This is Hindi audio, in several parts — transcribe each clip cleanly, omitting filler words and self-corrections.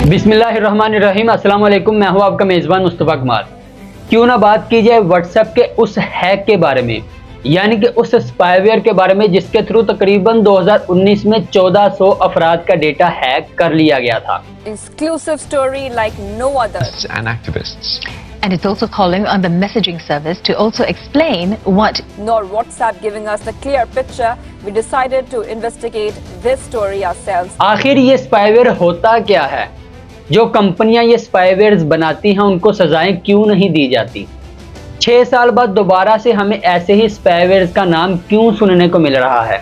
बिस्मिल्लाहिर्रहमानिर्रहीम, अस्सलाम वालेकुम। मैं हूं आपका मेज़बान मुस्तफ़ा कमाल। क्यों ना बात की जाए व्हाट्सएप के उस हैक के बारे में, यानी कि उस स्पाईवेयर के बारे में जिसके थ्रू तकरीबन 2019 में 1400 अफराद का डेटा हैक कर लिया गया था। Exclusive story like no other. And activists. And it's also calling on the messaging service to also explain what. Nor WhatsApp giving us the clear picture, we decided to investigate this story ourselves. आखिर ये स्पाईवेयर होता क्या है? जो कंपनियां ये स्पाईवेयर्स बनाती हैं उनको सजाएं क्यों नहीं दी जाती? 6 साल बाद दोबारा से हमें ऐसे ही स्पाईवेयर्स का नाम क्यों सुनने को मिल रहा है?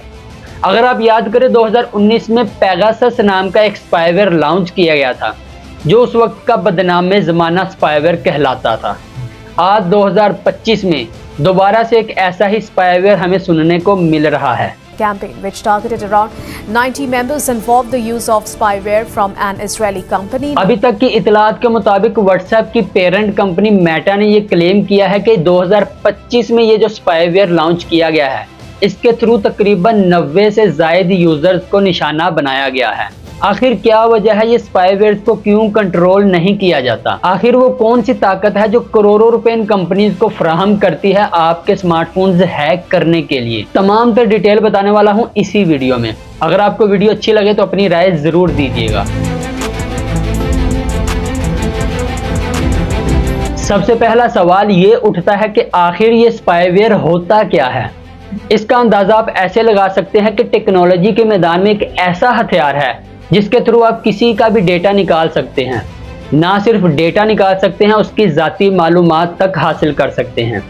अगर आप याद करें 2019 में पेगासस नाम का एक स्पाईवेयर लॉन्च किया गया था जो उस वक्त का बदनाम ज़माना स्पाईवेयर कहलाता था। आज 2025 में दोबारा से एक ऐसा ही स्पाईवेयर हमें सुनने को मिल रहा है। Campaign which targeted around 90 members involved the use of spyware from an Israeli company. अभी तक की इतलात के मुताबिक व्हाट्सएप की पेरेंट कंपनी मेटा ने ये क्लेम किया है कि 2025 में ये जो स्पाईवेयर लॉन्च किया गया है इसके थ्रू तकरीबन 90 से ज़ायद यूजर्स को निशाना बनाया गया है। आखिर क्या वजह है ये स्पाईवेयर को क्यों कंट्रोल नहीं किया जाता? आखिर वो कौन सी ताकत है जो करोड़ों रुपए इन कंपनीज को फराहम करती है आपके स्मार्टफोन्स हैक करने के लिए? तमाम तर डिटेल बताने वाला हूं इसी वीडियो में। अगर आपको वीडियो अच्छी लगे तो अपनी राय जरूर दीजिएगा। सबसे पहला सवाल ये उठता है कि आखिर ये स्पाईवेयर होता क्या है? इसका अंदाजा आप ऐसे लगा सकते हैं कि टेक्नोलॉजी के मैदान में एक ऐसा हथियार है जिसके थ्रू आप किसी का भी डेटा निकाल सकते हैं। ना सिर्फ डेटा निकाल सकते हैं, उसकी ज़ाती मालूमात तक हासिल कर सकते हैं।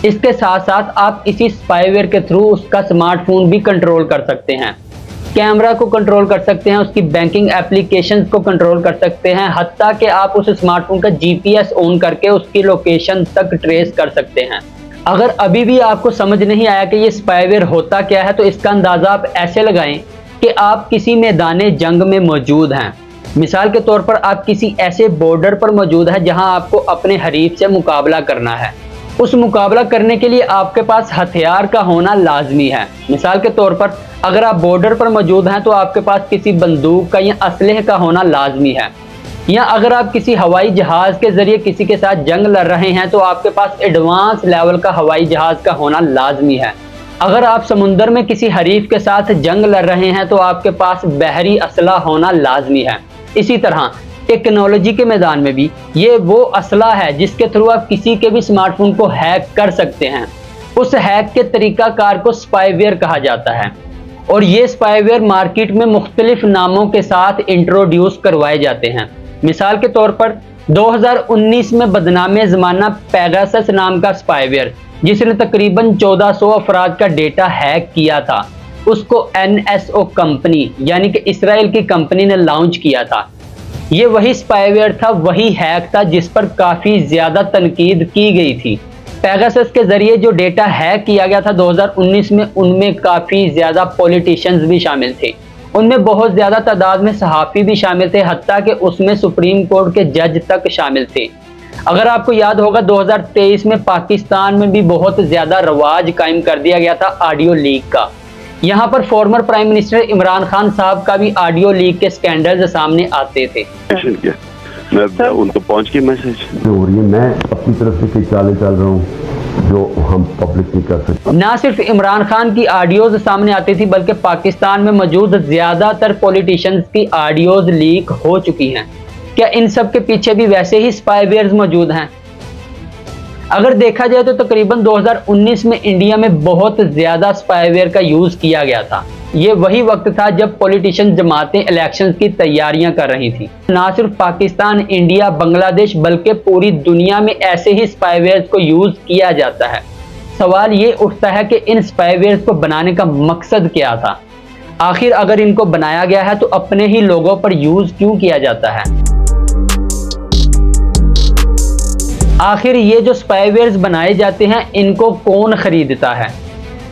इसके साथ साथ आप इसी स्पाईवेयर के थ्रू उसका स्मार्टफोन भी कंट्रोल कर सकते हैं, कैमरा को कंट्रोल कर सकते हैं, उसकी बैंकिंग एप्लीकेशंस को कंट्रोल कर सकते हैं, हत्ता कि आप उस स्मार्टफोन का जीपीएस ऑन करके उसकी लोकेशन तक ट्रेस कर सकते हैं। अगर अभी भी आपको समझ नहीं आया कि ये स्पाईवेयर होता क्या है तो इसका अंदाज़ा आप ऐसे लगाएं कि आप किसी मैदाने जंग में मौजूद हैं। मिसाल के तौर पर आप किसी ऐसे बॉर्डर पर मौजूद हैं जहां आपको अपने हरीफ से मुकाबला करना है। उस मुकाबला करने के लिए आपके पास हथियार का होना लाजमी है। मिसाल के तौर पर अगर आप बॉर्डर पर मौजूद हैं तो आपके पास किसी बंदूक का या असलहे का होना लाजमी है। या अगर आप किसी हवाई जहाज़ के ज़रिए किसी के साथ जंग लड़ रहे हैं तो आपके पास एडवांस लेवल का हवाई जहाज़ का होना लाजमी है। अगर आप समुंदर में किसी हरीफ के साथ जंग लड़ रहे हैं तो आपके पास बहरी असला होना लाजमी है। इसी तरह टेक्नोलॉजी के मैदान में भी ये वो असला है जिसके थ्रू आप किसी के भी स्मार्टफोन को हैक कर सकते हैं। उस हैक के तरीकाकार को स्पाईवेयर कहा जाता है और ये स्पाईवेयर मार्केट में मुख्तलिफ नामों के साथ इंट्रोड्यूस करवाए जाते हैं। मिसाल के तौर पर 2019 में बदनाम ज़माना पेगासस नाम का स्पाईवेयर जिसने तकरीबन 1400 अफराद का डेटा हैक किया था, उसको NSO कंपनी यानी कि इसराइल की कंपनी ने लॉन्च किया था। ये वही स्पाईवेयर था, वही हैक था जिस पर काफ़ी ज़्यादा तनकीद की गई थी। पेगासस के ज़रिए जो डेटा हैक किया गया था 2019 में, उनमें काफ़ी ज़्यादा पॉलिटिशियंस भी शामिल थे, उनमें बहुत ज़्यादा तादाद में सहाफ़ी भी शामिल थे, हत्ता कि उसमें सुप्रीम कोर्ट के जज तक शामिल थे। अगर आपको याद होगा 2023 में पाकिस्तान में भी बहुत ज़्यादा रवाज कायम कर दिया गया था ऑडियो लीक का। यहाँ पर former prime minister Imran Khan साहब का भी ऑडियो लीक के स्कैंडल्स सामने आते थे। मैं उनको पहुँच गई मैसेज हो रही है, मैं अपनी तरफ से कई चालें चल रहा हूँ जो हम पब्लिक नहीं कर सकते। ना सिर्फ इमरान खान की ऑडियोज सामने आती थी बल्कि पाकिस्तान में मौजूद ज़्यादातर पॉलिटिशियंस की ऑडियोज लीक हो चुकी हैं। क्या इन सब के पीछे भी वैसे ही स्पाईवेयर्स मौजूद हैं? अगर देखा जाए तो तकरीबन 2019 में इंडिया में बहुत ज़्यादा स्पाईवेयर का यूज़ किया गया था। ये वही वक्त था जब पॉलिटिशियन जमातें इलेक्शंस की तैयारियां कर रही थी। ना सिर्फ पाकिस्तान, इंडिया, बांग्लादेश बल्कि पूरी दुनिया में ऐसे ही स्पाईवेयर्स को यूज़ किया जाता है। सवाल ये उठता है कि इन स्पाईवेयर्स को बनाने का मकसद क्या था? आखिर अगर इनको बनाया गया है तो अपने ही लोगों पर यूज़ क्यों किया जाता है? आखिर ये जो स्पाईवेयर्स बनाए जाते हैं इनको कौन खरीदता है?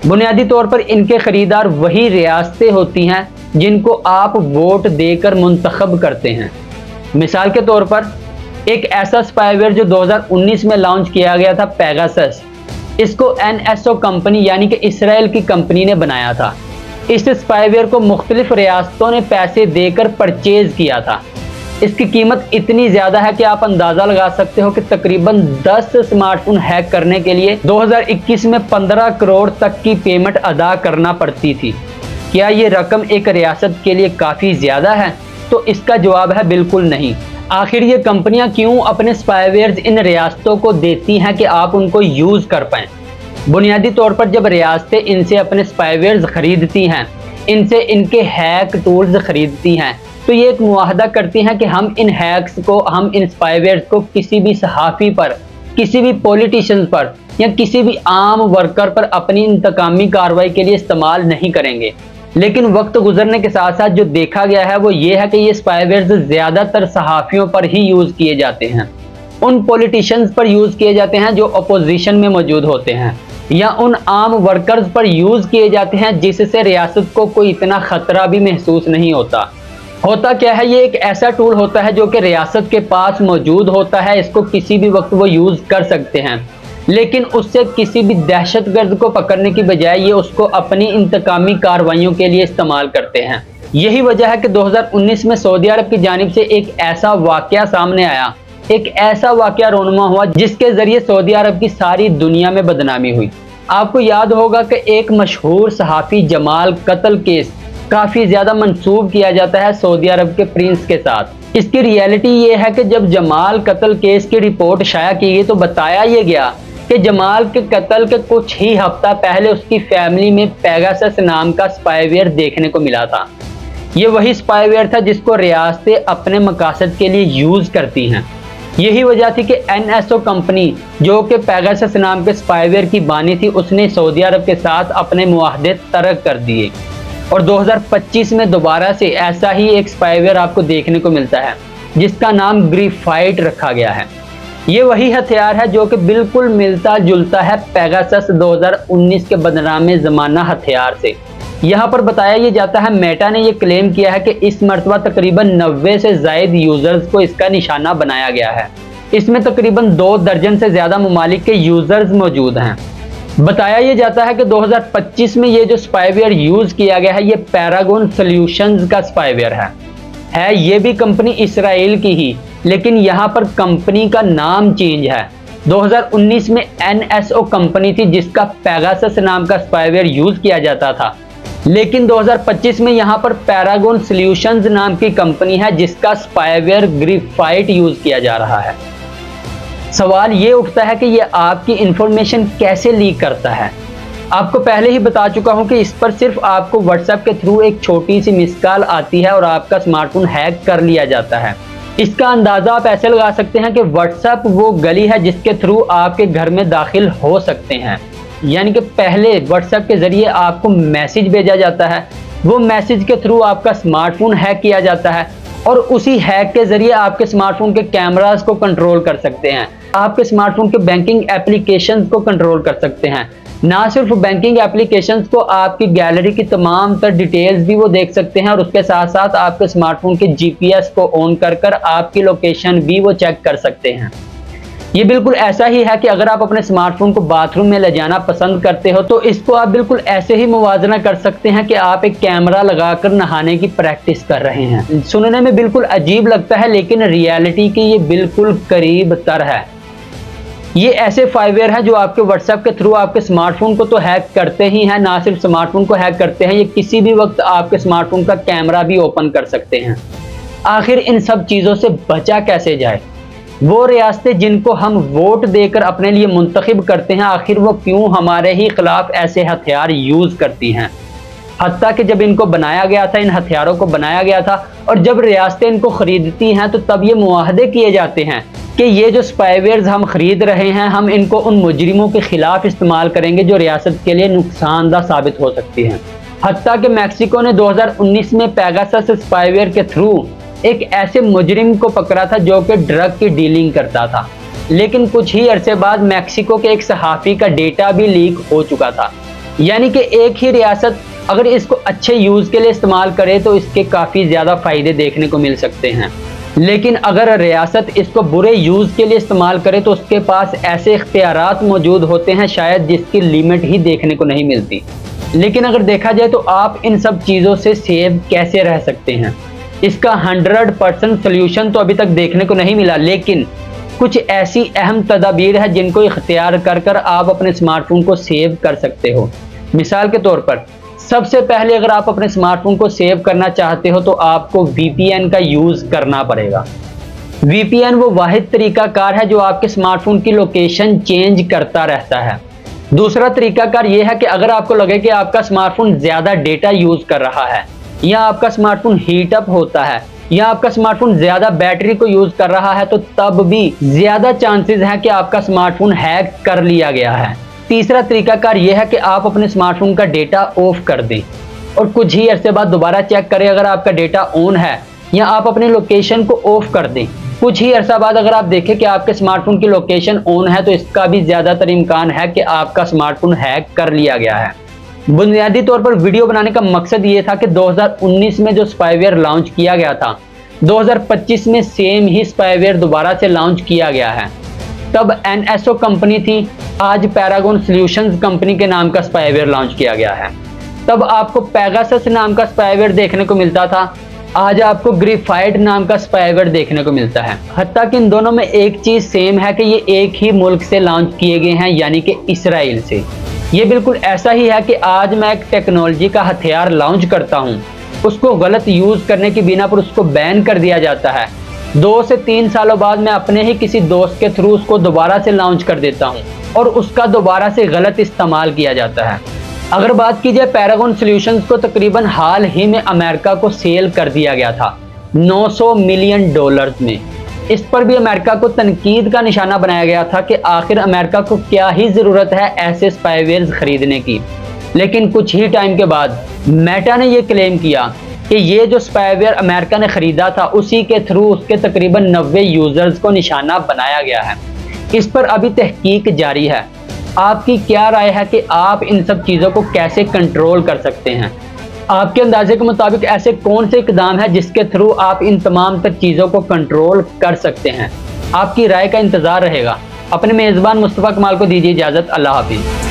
बुनियादी तौर पर इनके खरीदार वही रियासतें होती हैं जिनको आप वोट देकर मुंतखब करते हैं। मिसाल के तौर पर एक ऐसा स्पाईवेयर जो 2019 में लॉन्च किया गया था पेगासस, इसको NSO कंपनी यानी कि इसराइल की कंपनी ने बनाया था। इस स्पाईवेयर को मुख्तलिफ रियासतों ने पैसे देकर परचेज किया था। इसकी कीमत इतनी ज्यादा है कि आप अंदाजा लगा सकते हो कि तकरीबन 10 स्मार्टफोन हैक करने के लिए 2021 में 15 करोड़ तक की पेमेंट अदा करना पड़ती थी। क्या ये रकम एक रियासत के लिए काफ़ी ज़्यादा है? तो इसका जवाब है बिल्कुल नहीं। आखिर ये कंपनियां क्यों अपने स्पाईवेयर्स इन रियासतों को देती हैं कि आप उनको यूज़ कर पाएँ? बुनियादी तौर पर जब रियासतें इनसे अपने स्पाईवेयर्स खरीदती हैं, इनसे इनके हैक टूल्स खरीदती हैं, तो ये एक मुआहदा करती हैं कि हम इन हैक्स को, हम इन स्पाईवेयर्स को किसी भी सहाफ़ी पर, किसी भी पॉलिटिशियन पर या किसी भी आम वर्कर पर अपनी इंतकामी कार्रवाई के लिए इस्तेमाल नहीं करेंगे। लेकिन वक्त गुजरने के साथ साथ जो देखा गया है वो ये है कि ये स्पाईवेयर्स ज़्यादातर सहाफ़ियों पर ही यूज़ किए जाते हैं, उन पॉलिटिशियंस पर यूज़ किए जाते हैं जो अपोजिशन में मौजूद होते हैं, या उन आम वर्कर्स पर यूज़ किए जाते हैं जिससे रियासत को कोई इतना ख़तरा भी महसूस नहीं होता। होता क्या है, ये एक ऐसा टूल होता है जो कि रियासत के पास मौजूद होता है, इसको किसी भी वक्त वो यूज़ कर सकते हैं, लेकिन उससे किसी भी दहशतगर्द को पकड़ने की बजाय ये उसको अपनी इंतकामी कार्रवाइयों के लिए इस्तेमाल करते हैं। यही वजह है कि 2019 में सऊदी अरब की जानिब से एक ऐसा वाक़या सामने आया, एक ऐसा वाक़या रोनुमा हुआ जिसके ज़रिए सऊदी अरब की सारी दुनिया में बदनामी हुई। आपको याद होगा कि एक मशहूर सहाफ़ी जमाल कत्ल केस काफ़ी ज़्यादा मंसूब किया जाता है सऊदी अरब के प्रिंस के साथ। इसकी रियलिटी ये है कि जब जमाल कत्ल केस की रिपोर्ट शाया की गई तो बताया ये गया कि जमाल के कत्ल के कुछ ही हफ्ता पहले उसकी फैमिली में पेगासस नाम का स्पाईवेयर देखने को मिला था। ये वही स्पाईवेयर था जिसको रियासतें अपने मकासद के लिए यूज़ करती हैं। यही वजह थी कि NSO कंपनी जो कि पेगासस नाम के स्पाईवेयर की बानी थी, उसने सऊदी अरब के साथ अपने मुआहदे तर्क कर दिए और 2025 में दोबारा से ऐसा ही एक स्पाईवेयर आपको देखने को मिलता है जिसका नाम ग्रीफाइट रखा गया है। ये वही हथियार है जो कि बिल्कुल मिलता जुलता है पेगासस 2019 के बदनामे ज़माना हथियार से। यहाँ पर बताया ये जाता है, मेटा ने ये क्लेम किया है कि इस मरतबा तकरीबन 90 से ज़ायद यूज़र्स को इसका निशाना बनाया गया है। इसमें तकरीबन 2 दर्जन से ज़्यादा ममालिक के यूज़र्स मौजूद हैं। बताया ये जाता है कि 2025 में ये जो स्पाईवेयर यूज़ किया गया है ये पैरागॉन सॉल्यूशंस का स्पाईवेयर है ये भी कंपनी इसराइल की ही, लेकिन यहाँ पर कंपनी का नाम चेंज है। 2019 में NSO कंपनी थी जिसका पेगासस नाम का स्पाईवेयर यूज़ किया जाता था, लेकिन 2025 में यहाँ पर पैरागॉन सॉल्यूशंस नाम की कंपनी है जिसका स्पाईवेयर ग्रीफाइट यूज़ किया जा रहा है। सवाल ये उठता है कि ये आपकी इंफॉर्मेशन कैसे लीक करता है। आपको पहले ही बता चुका हूं कि इस पर सिर्फ आपको व्हाट्सएप के थ्रू एक छोटी सी मिस कॉल आती है और आपका स्मार्टफोन हैक कर लिया जाता है। इसका अंदाज़ा आप ऐसे लगा सकते हैं कि व्हाट्सएप वो गली है जिसके थ्रू आपके घर में दाखिल हो सकते हैं। यानी कि पहले व्हाट्सएप के ज़रिए आपको मैसेज भेजा जाता है, वो मैसेज के थ्रू आपका स्मार्टफोन हैक किया जाता है और उसी हैक के ज़रिए आपके स्मार्टफोन के कैमरास को कंट्रोल कर सकते हैं, आपके स्मार्टफोन के बैंकिंग एप्लीकेशंस को कंट्रोल कर सकते हैं। ना सिर्फ बैंकिंग एप्लीकेशंस को, आपकी गैलरी की तमाम तर डिटेल्स भी वो देख सकते हैं और उसके साथ साथ आपके स्मार्टफोन के GPS को ऑन कर आपकी लोकेशन भी वो चेक कर सकते हैं। ये बिल्कुल ऐसा ही है कि अगर आप अपने स्मार्टफोन को बाथरूम में ले जाना पसंद करते हो तो इसको आप बिल्कुल ऐसे ही मुवाजना कर सकते हैं कि आप एक कैमरा लगाकर नहाने की प्रैक्टिस कर रहे हैं। सुनने में बिल्कुल अजीब लगता है लेकिन रियलिटी की ये बिल्कुल करीब तर है। ये ऐसे स्पाईवेयर हैं जो आपके व्हाट्सएप के थ्रू आपके स्मार्टफोन को तो हैक करते ही हैं, ना सिर्फ स्मार्टफोन को हैक करते हैं, ये किसी भी वक्त आपके स्मार्टफोन का कैमरा भी ओपन कर सकते हैं। आखिर इन सब चीज़ों से बचा कैसे जाए? वो रियासतें जिनको हम वोट देकर अपने लिए मुंतखब करते हैं, आखिर वो क्यों हमारे ही खिलाफ ऐसे हथियार यूज़ करती हैं? हत्ता कि जब इनको बनाया गया था, इन हथियारों को बनाया गया था और जब रियासतें इनको ख़रीदती हैं तो तब ये मुआहदे किए जाते हैं कि ये जो स्पाईवेयर्स हम ख़रीद रहे हैं, हम इनको उन मुजरिमों के ख़िलाफ़ इस्तेमाल करेंगे जो रियासत के लिए नुकसानदा साबित हो सकती हैं। हत्ता कि मैक्सिको ने 2019 में पेगासस स्पाईवेयर के थ्रू एक ऐसे मुजरिम को पकड़ा था जो कि ड्रग की डीलिंग करता था, लेकिन कुछ ही अरसे बाद मैक्सिको के एक सहाफ़ी का डेटा भी लीक हो चुका था। यानी कि एक ही रियासत अगर इसको अच्छे यूज़ के लिए इस्तेमाल करे तो इसके काफ़ी ज़्यादा फ़ायदे देखने को मिल सकते हैं, लेकिन अगर रियासत इसको बुरे यूज़ के लिए इस्तेमाल करे तो उसके पास ऐसे इख्तियारात मौजूद होते हैं शायद जिसकी लिमिट ही देखने को नहीं मिलती। लेकिन अगर देखा जाए तो आप इन सब चीज़ों से सेव कैसे रह सकते हैं? इसका 100% सोल्यूशन तो अभी तक देखने को नहीं मिला, लेकिन कुछ ऐसी अहम तदाबीर है जिनको इख्तियार कर कर आप अपने स्मार्टफोन को सेव कर सकते हो। मिसाल के तौर पर सबसे पहले अगर आप अपने स्मार्टफोन को सेव करना चाहते हो तो आपको VPN का यूज़ करना पड़ेगा। VPN वो वाहिद तरीकाकार है जो आपके स्मार्टफोन की लोकेशन चेंज करता रहता है। दूसरा तरीकाकार ये है कि अगर आपको लगे कि आपका स्मार्टफोन ज़्यादा डेटा यूज़ कर रहा है, या आपका स्मार्टफोन हीट अप होता है, या आपका स्मार्टफोन ज़्यादा बैटरी को यूज़ कर रहा है, तो तब भी ज़्यादा चांसेस हैं कि आपका स्मार्टफोन हैक कर लिया गया है। तीसरा तरीकाकार यह है कि आप अपने स्मार्टफोन का डेटा ऑफ कर दें और कुछ ही अरसे बाद दोबारा चेक करें अगर आपका डेटा ऑन है, या आप अपनी लोकेशन को ऑफ कर दें। कुछ ही अरसा बाद अगर आप देखें कि आपके स्मार्टफोन की लोकेशन ऑन है, तो इसका भी ज़्यादातर इम्कान है कि आपका स्मार्टफोन हैक कर लिया गया है। बुनियादी तौर पर वीडियो बनाने का मकसद ये था कि 2019 में जो स्पाईवेयर लॉन्च किया गया था, 2025 में सेम ही स्पाईवेयर दोबारा से लॉन्च किया गया है। तब NSO कंपनी थी, आज पैरागॉन सॉल्यूशंस कंपनी के नाम का स्पाईवेयर लॉन्च किया गया है। तब आपको पेगासस नाम का स्पाईवेयर देखने को मिलता था, आज आपको ग्रिफाइड नाम का स्पाईवेयर देखने को मिलता है। हत्ता कि इन दोनों में एक चीज़ सेम है कि ये एक ही मुल्क से लॉन्च किए गए हैं, यानी कि इसराइल से। ये बिल्कुल ऐसा ही है कि आज मैं एक टेक्नोलॉजी का हथियार लॉन्च करता हूँ, उसको गलत यूज़ करने की बिना पर उसको बैन कर दिया जाता है। 2 से 3 सालों बाद मैं अपने ही किसी दोस्त के थ्रू उसको दोबारा से लॉन्च कर देता हूँ और उसका दोबारा से गलत इस्तेमाल किया जाता है। अगर बात की जाए पैरागॉन सॉल्यूशंस को, तकरीबन हाल ही में अमेरिका को सेल कर दिया गया था $900 मिलियन में। इस पर भी अमेरिका को तनकीद का निशाना बनाया गया था कि आखिर अमेरिका को क्या ही ज़रूरत है ऐसे स्पाईवेयर्स खरीदने की। लेकिन कुछ ही टाइम के बाद मेटा ने यह क्लेम किया कि ये जो स्पाईवेयर अमेरिका ने ख़रीदा था उसी के थ्रू उसके तकरीबन 90 यूज़र्स को निशाना बनाया गया है। इस पर अभी तहकीक जारी है। आपकी क्या राय है कि आप इन सब चीज़ों को कैसे कंट्रोल कर सकते हैं? आपके अंदाजे के मुताबिक ऐसे कौन से इकदाम है जिसके थ्रू आप इन तमाम तर चीज़ों को कंट्रोल कर सकते हैं? आपकी राय का इंतज़ार रहेगा। अपने मेज़बान मुस्तफ़ा कमाल को दीजिए इजाज़त। अल्लाह हाफिज़।